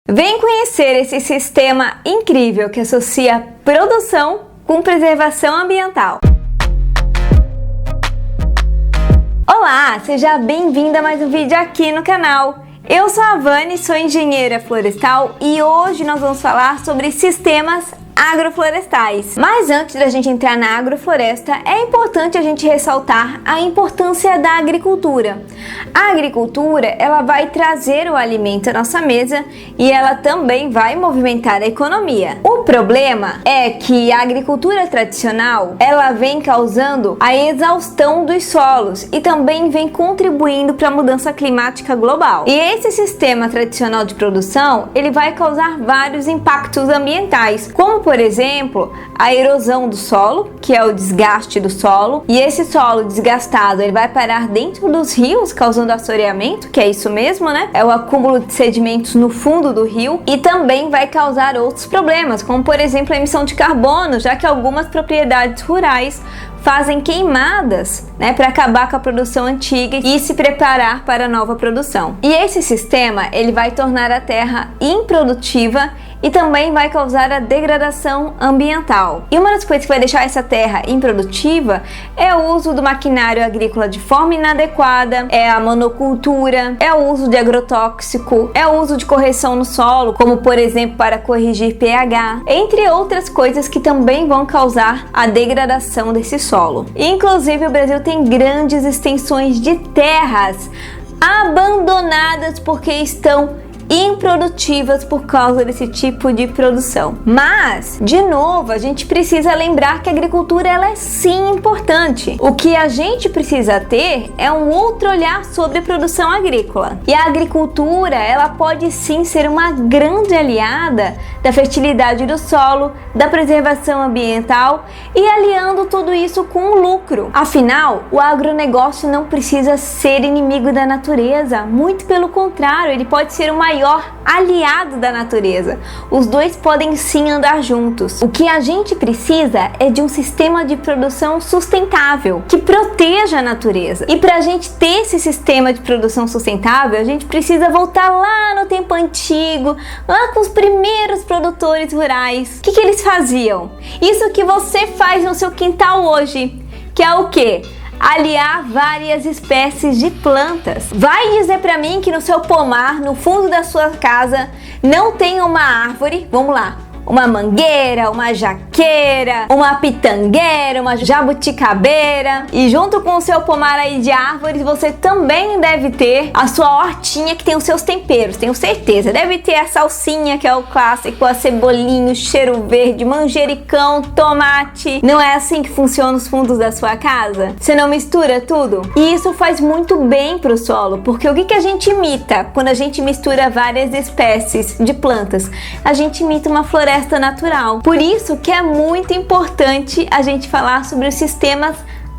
Vem conhecer esse sistema incrível que associa produção com preservação ambiental. Olá, seja bem-vinda a mais um vídeo aqui no canal. Eu sou a Vani, sou engenheira florestal e hoje nós vamos falar sobre sistemas agroflorestais. Mas antes da gente entrar na agrofloresta, é importante a gente ressaltar a importância da agricultura. A agricultura, ela vai trazer o alimento à nossa mesa e ela também vai movimentar a economia. O problema é que a agricultura tradicional, ela vem causando a exaustão dos solos e também vem contribuindo para a mudança climática global. E esse sistema tradicional de produção, ele vai causar vários impactos ambientais, como por exemplo, a erosão do solo, que é o desgaste do solo, e esse solo desgastado, ele vai parar dentro dos rios, causando assoreamento, que é isso mesmo, né? É o acúmulo de sedimentos no fundo do rio, e também vai causar outros problemas, como por exemplo a emissão de carbono, já que algumas propriedades rurais fazem queimadas, né, para acabar com a produção antiga e se preparar para a nova produção. E esse sistema, ele vai tornar a terra improdutiva e também vai causar a degradação ambiental. E uma das coisas que vai deixar essa terra improdutiva é o uso do maquinário agrícola de forma inadequada, é a monocultura, é o uso de agrotóxico, é o uso de correção no solo, como por exemplo para corrigir pH, entre outras coisas que também vão causar a degradação desse solo. Inclusive o Brasil tem grandes extensões de terras abandonadas porque estão improdutivas por causa desse tipo de produção. Mas, de novo, a gente precisa lembrar que a agricultura ela é sim importante. O que a gente precisa ter é um outro olhar sobre a produção agrícola. E a agricultura, ela pode sim ser uma grande aliada da fertilidade do solo, da preservação ambiental e aliando tudo isso com o lucro. Afinal, o agronegócio não precisa ser inimigo da natureza, muito pelo contrário, ele pode ser o maior aliado da natureza. Os dois podem sim andar juntos. O que a gente precisa é de um sistema de produção sustentável que proteja a natureza. E para a gente ter esse sistema de produção sustentável, a gente precisa voltar lá no tempo antigo, lá com os primeiros produtores rurais. O que eles faziam? Isso que você faz no seu quintal hoje, que é o quê? Aliar várias espécies de plantas. Vai dizer pra mim que no seu pomar, no fundo da sua casa, não tem uma árvore, vamos lá, uma mangueira, uma jaqueira, uma pitangueira, uma jabuticabeira, e junto com o seu pomar aí de árvores, você também deve ter a sua hortinha que tem os seus temperos, tenho certeza. Deve ter a salsinha, que é o clássico, a cebolinha, o cheiro verde, manjericão, tomate. Não é assim que funciona os fundos da sua casa? Você não mistura tudo? E isso faz muito bem pro solo, porque o que a gente imita quando a gente mistura várias espécies de plantas? A gente imita uma floresta natural. Por isso que é muito importante a gente falar sobre os sistemas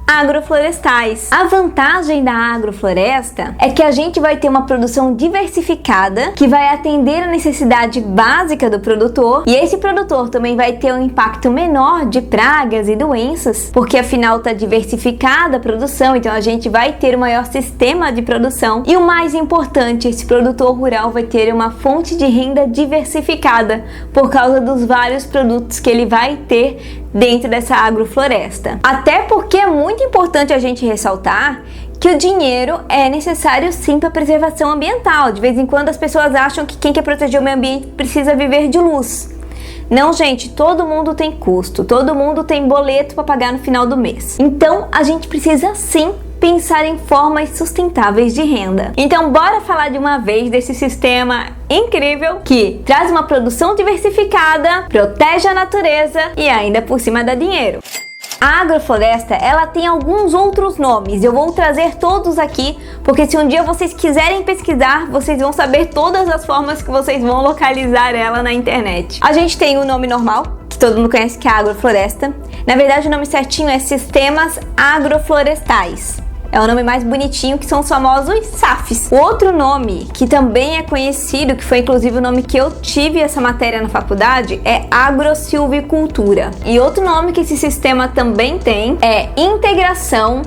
agroflorestais. A vantagem da agrofloresta é que a gente vai ter uma produção diversificada que vai atender a necessidade básica do produtor, e esse produtor também vai ter um impacto menor de pragas e doenças, porque afinal está diversificada a produção, então a gente vai ter um maior sistema de produção. E o mais importante, esse produtor rural vai ter uma fonte de renda diversificada por causa dos vários produtos que ele vai ter dentro dessa agrofloresta. Até porque é muito importante a gente ressaltar que o dinheiro é necessário sim para a preservação ambiental. De vez em quando as pessoas acham que quem quer proteger o meio ambiente precisa viver de luz. Não, gente, todo mundo tem custo, todo mundo tem boleto para pagar no final do mês. Então, a gente precisa sim pensar em formas sustentáveis de renda. Então, bora falar de uma vez desse sistema incrível que traz uma produção diversificada, protege a natureza e ainda por cima dá dinheiro. A agrofloresta, ela tem alguns outros nomes, eu vou trazer todos aqui, porque se um dia vocês quiserem pesquisar, vocês vão saber todas as formas que vocês vão localizar ela na internet. A gente tem o nome normal, que todo mundo conhece, que é a agrofloresta. Na verdade, o nome certinho é Sistemas Agroflorestais. É o nome mais bonitinho, que são os famosos SAFs. O outro nome, que também é conhecido, que foi inclusive o nome que eu tive essa matéria na faculdade, é agrosilvicultura. E outro nome que esse sistema também tem é integração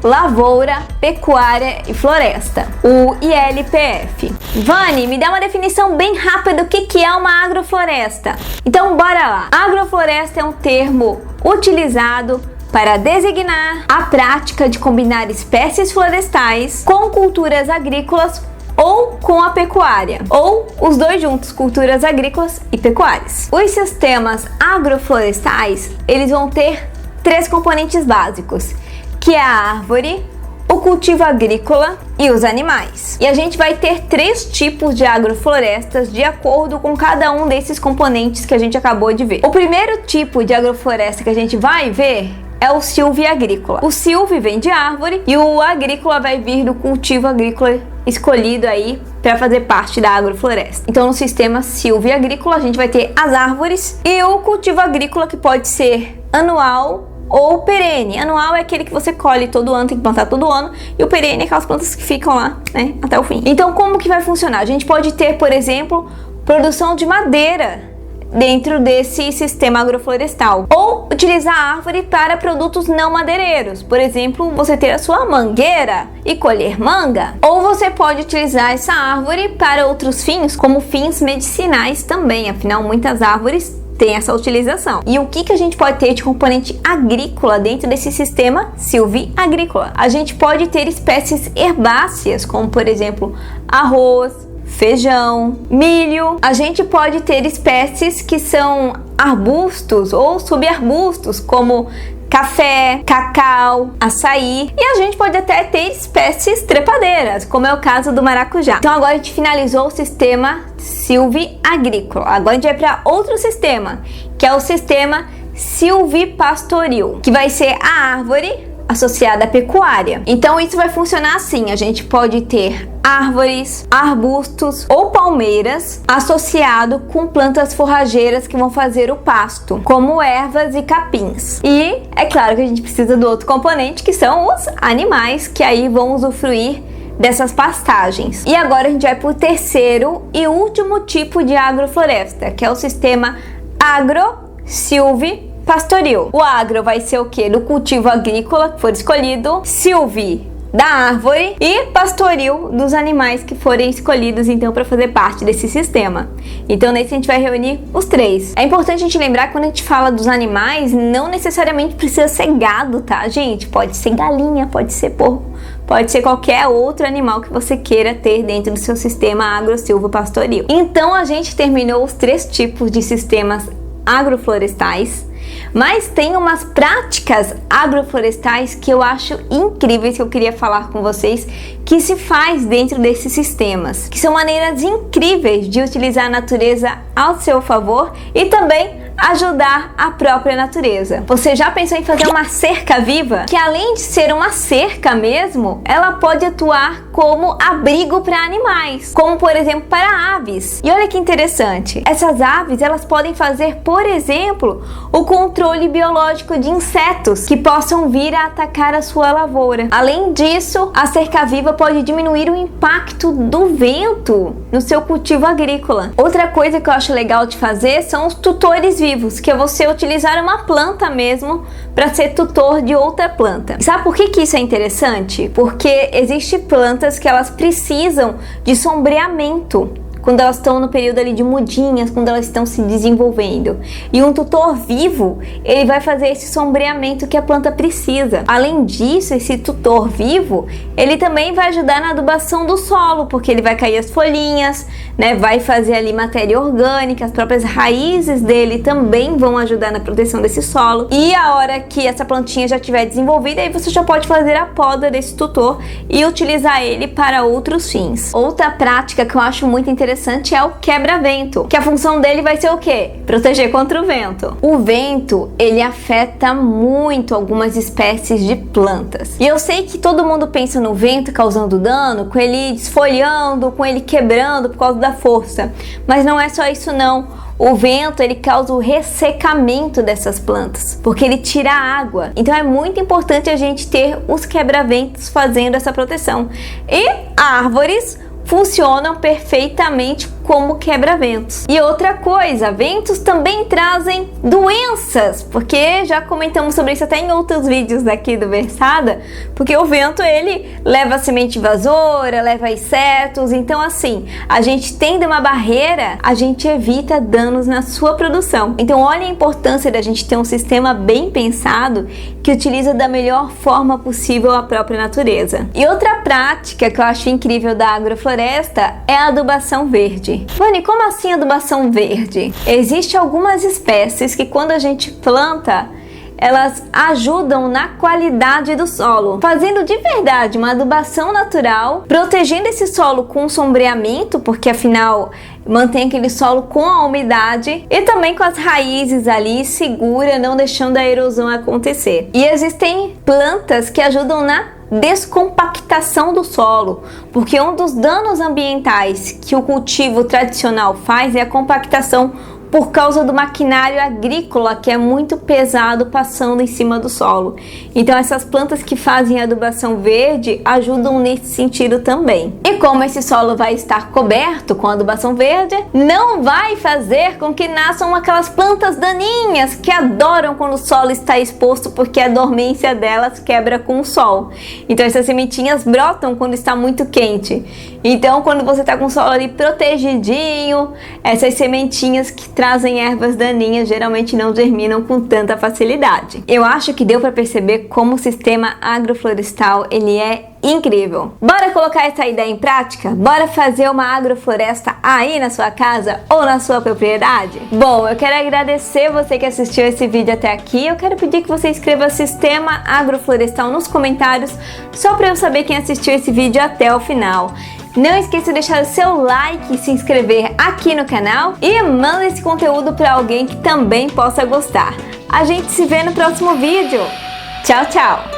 Lavoura, Pecuária e Floresta, o ILPF. Vani, me dá uma definição bem rápida do que é uma agrofloresta. Então bora lá. Agrofloresta é um termo utilizado para designar a prática de combinar espécies florestais com culturas agrícolas ou com a pecuária, ou os dois juntos, culturas agrícolas e pecuárias. Os sistemas agroflorestais, eles vão ter 3 componentes básicos, que é a árvore, o cultivo agrícola e os animais. E a gente vai ter 3 tipos de agroflorestas de acordo com cada um desses componentes que a gente acabou de ver. O primeiro tipo de agrofloresta que a gente vai ver é o silvio-agrícola. O silvio vem de árvore e o agrícola vai vir do cultivo agrícola escolhido aí para fazer parte da agrofloresta. Então, no sistema silvio-agrícola, a gente vai ter as árvores e o cultivo agrícola, que pode ser anual ou perene. Anual é aquele que você colhe todo ano, tem que plantar todo ano, e o perene é aquelas plantas que ficam lá, né, até o fim. Então, como que vai funcionar? A gente pode ter, por exemplo, produção de madeira dentro desse sistema agroflorestal, ou utilizar a árvore para produtos não madeireiros, por exemplo, você ter a sua mangueira e colher manga, ou você pode utilizar essa árvore para outros fins, como fins medicinais também, afinal muitas árvores têm essa utilização. E o que a gente pode ter de componente agrícola dentro desse sistema silvio-agrícola? A gente pode ter espécies herbáceas, como por exemplo arroz, feijão, milho. A gente pode ter espécies que são arbustos ou subarbustos, como café, cacau, açaí, e a gente pode até ter espécies trepadeiras, como é o caso do maracujá. Então agora a gente finalizou o sistema silvio-agrícola. Agora a gente vai para outro sistema, que é o sistema silvipastoril, que vai ser a árvore associada à pecuária. Então isso vai funcionar assim: a gente pode ter árvores, arbustos ou palmeiras associado com plantas forrageiras que vão fazer o pasto, como ervas e capins. E é claro que a gente precisa do outro componente, que são os animais, que aí vão usufruir dessas pastagens. E agora a gente vai para o terceiro e último tipo de agrofloresta, que é o sistema agro-silvio pastoril. O agro vai ser o que? Do cultivo agrícola que for escolhido, silvio da árvore e pastoril dos animais que forem escolhidos então para fazer parte desse sistema. Então nesse a gente vai reunir os 3. É importante a gente lembrar que quando a gente fala dos animais, não necessariamente precisa ser gado, tá, gente? Pode ser galinha, pode ser porco, pode ser qualquer outro animal que você queira ter dentro do seu sistema agro-silvio-pastoril. Então a gente terminou os 3 tipos de sistemas agroflorestais, mas tem umas práticas agroflorestais que eu acho incríveis, que eu queria falar com vocês, que se faz dentro desses sistemas, que são maneiras incríveis de utilizar a natureza ao seu favor e também ajudar a própria natureza. Você já pensou em fazer uma cerca viva? Que além de ser uma cerca mesmo, ela pode atuar como abrigo para animais, como por exemplo para aves. E olha que interessante, essas aves elas podem fazer, por exemplo, o controle biológico de insetos que possam vir a atacar a sua lavoura. Além disso, a cerca viva pode diminuir o impacto do vento no seu cultivo agrícola. Outra coisa que eu acho legal de fazer são os tutores vivos, que é você utilizar uma planta mesmo para ser tutor de outra planta. Sabe por que isso é interessante? Porque existem plantas que elas precisam de sombreamento quando elas estão no período ali de mudinhas, quando elas estão se desenvolvendo. E um tutor vivo, ele vai fazer esse sombreamento que a planta precisa. Além disso, esse tutor vivo, ele também vai ajudar na adubação do solo, porque ele vai cair as folhinhas, né? Vai fazer ali matéria orgânica, as próprias raízes dele também vão ajudar na proteção desse solo. E a hora que essa plantinha já estiver desenvolvida, aí você já pode fazer a poda desse tutor e utilizar ele para outros fins. Outra prática que eu acho muito interessante é o quebra-vento, que a função dele vai ser o quê? Proteger contra o vento. O vento, ele afeta muito algumas espécies de plantas. E eu sei que todo mundo pensa no vento causando dano, com ele desfolhando, com ele quebrando por causa da força. Mas não é só isso não. O vento, ele causa o ressecamento dessas plantas, porque ele tira a água. Então é muito importante a gente ter os quebra-ventos fazendo essa proteção. E árvores funcionam perfeitamente como quebra-ventos. E outra coisa, ventos também trazem doenças, porque já comentamos sobre isso até em outros vídeos daqui do Versada, porque o vento ele leva semente invasora, leva insetos, então assim, a gente tendo uma barreira, a gente evita danos na sua produção. Então olha a importância da gente ter um sistema bem pensado que utiliza da melhor forma possível a própria natureza. E outra prática que eu acho incrível da agrofloresta é a adubação verde. Vani, como assim adubação verde? Existem algumas espécies que quando a gente planta, elas ajudam na qualidade do solo, fazendo de verdade uma adubação natural, protegendo esse solo com sombreamento, porque afinal mantém aquele solo com a umidade e também com as raízes ali segura, não deixando a erosão acontecer. E existem plantas que ajudam na descompactação do solo, porque um dos danos ambientais que o cultivo tradicional faz é a compactação por causa do maquinário agrícola que é muito pesado passando em cima do solo. Então essas plantas que fazem adubação verde ajudam nesse sentido também. E como esse solo vai estar coberto com adubação verde, não vai fazer com que nasçam aquelas plantas daninhas que adoram quando o solo está exposto, porque a dormência delas quebra com o sol. Então essas sementinhas brotam quando está muito quente. Então quando você está com o solo ali protegidinho, essas sementinhas que trazem ervas daninhas geralmente não germinam com tanta facilidade. Eu acho que deu para perceber como o sistema agroflorestal ele é incrível. Bora colocar essa ideia em prática? Bora fazer uma agrofloresta aí na sua casa ou na sua propriedade? Bom, eu quero agradecer você que assistiu esse vídeo até aqui. Eu quero pedir que você escreva Sistema Agroflorestal nos comentários, só para eu saber quem assistiu esse vídeo até o final. Não esqueça de deixar o seu like e se inscrever aqui no canal e manda esse conteúdo para alguém que também possa gostar. A gente se vê no próximo vídeo. Tchau, tchau!